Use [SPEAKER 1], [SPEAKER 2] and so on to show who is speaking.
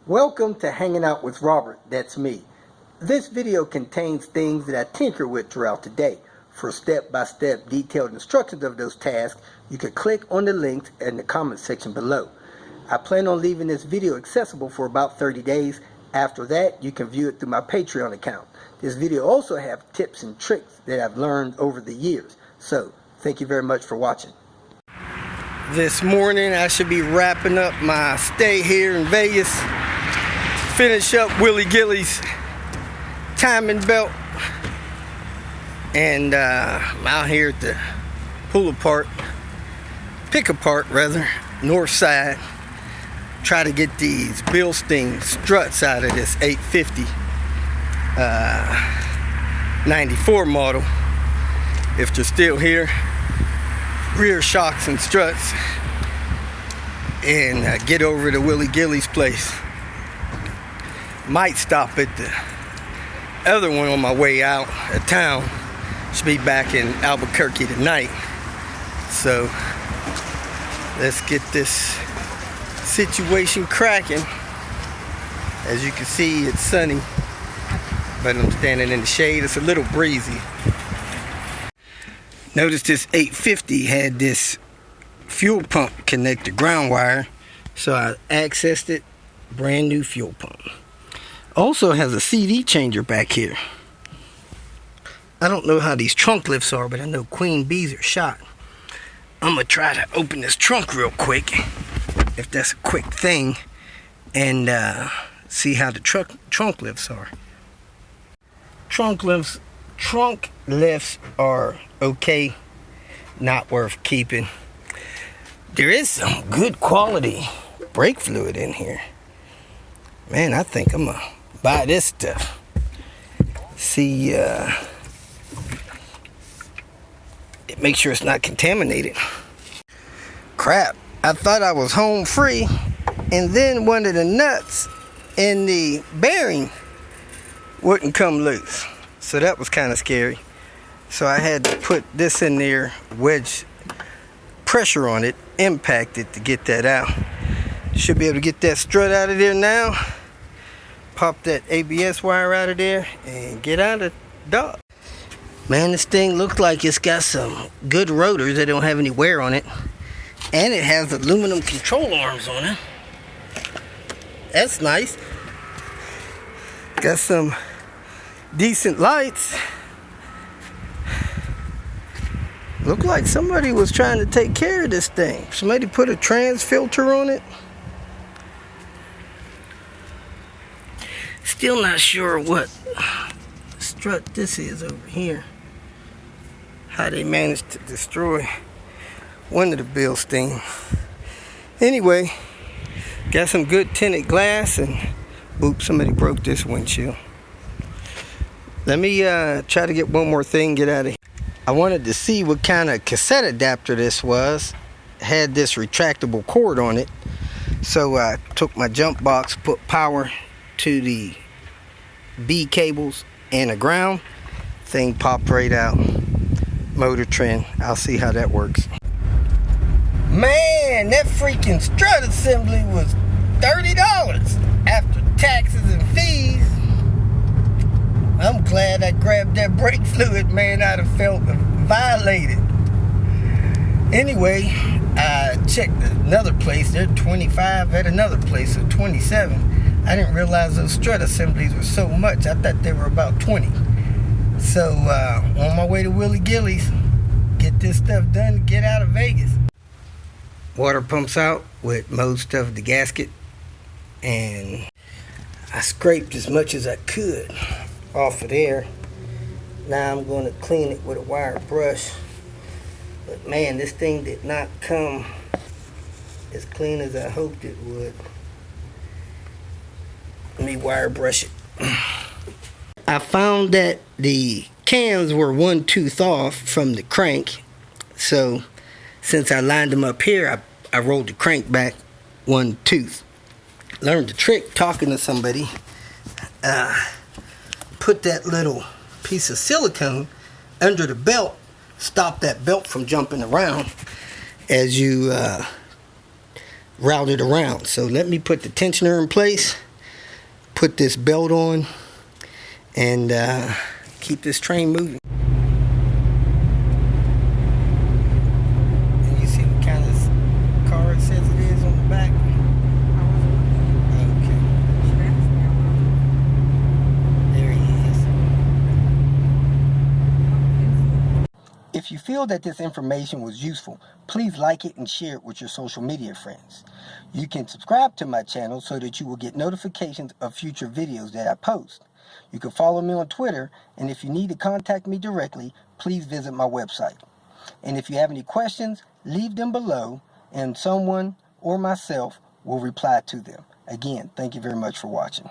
[SPEAKER 1] Welcome to Hanging Out with Robert, that's me. This video contains things that I tinker with throughout the day. For step-by-step detailed instructions of those tasks, you can click on the links in the comment section below. I plan on leaving this video accessible for about 30 days. After that, you can view it through my Patreon account. This video also has tips and tricks that I've learned over the years. So, thank you very much for watching. This morning I should be wrapping up my stay here in Vegas. Finish up Willie Gillie's timing belt. And I'm out here at the pick apart north side. Try to get these Bilstein struts out of this 850 94 model. If they're still here. Rear shocks and struts. And get over to Willie Gillie's place. Might stop at the other one on my way out of town. Should be back in Albuquerque tonight. So let's get this situation cracking. As you can see, it's sunny, but I'm standing in the shade. It's a little breezy. Notice this 850 had this fuel pump connected ground wire, so I accessed it. Brand new fuel pump. Also has a CD changer back here. I don't know how these trunk lifts are, but I know queen bees are shot. I'm gonna try to open this trunk real quick, if that's a quick thing, and see how the trunk lifts are. Trunk lifts are okay, not worth keeping. There is some good quality brake fluid in here. Man, I think I'm gonna buy this stuff. See, make sure it's not contaminated. Crap, I thought I was home free, and then one of the nuts in the bearing wouldn't come loose. So that was kind of scary. So I had to put this in there, wedge pressure on it, impact it to get that out. Should be able to get that strut out of there now. Pop that ABS wire out of there and get out of Dodge. Man, this thing looks like it's got some good rotors that don't have any wear on it. And it has aluminum control arms on it. That's nice. Got some decent lights. Look like somebody was trying to take care of this thing. Somebody put a trans filter on it. Still not sure what strut this is over here. How they managed to destroy one of the Bilstein. Anyway, got some good tinted glass, and oops, somebody broke this windshield. Let me try to get one more thing, get out of here. I wanted to see what kind of cassette adapter this was. It had this retractable cord on it. So I took my jump box, put power to the B cables and the ground. Thing popped right out. Motor trend. I'll see how that works. Man, that freaking strut assembly was $30 after taxes and fees. I'm glad I grabbed that brake fluid, man. I'd have felt violated. Anyway, I checked another place. They're 25 at another place, so 27. I didn't realize those strut assemblies were so much. I thought they were about 20. So, on my way to Willie Gillie's, get this stuff done to get out of Vegas. Water pumps out with most of the gasket, and I scraped as much as I could off of there. Now I'm going to clean it with a wire brush. But man, this thing did not come as clean as I hoped it would. Let me wire brush it. I found that the cams were one tooth off from the crank. So since I lined them up here, I rolled the crank back one tooth. Learned the trick talking to somebody. Put that little piece of silicone under the belt, stop that belt from jumping around as you route it around. So let me put the tensioner in place put this belt on and keep this train moving. And you see what kind of car it says it is on the back? Okay. There he is. If you feel that this information was useful, please like it and share it with your social media friends. You can subscribe to my channel so that you will get notifications of future videos that I post. You can follow me on Twitter, and if you need to contact me directly, please visit my website. And if you have any questions, leave them below, and someone or myself will reply to them. Again, thank you very much for watching.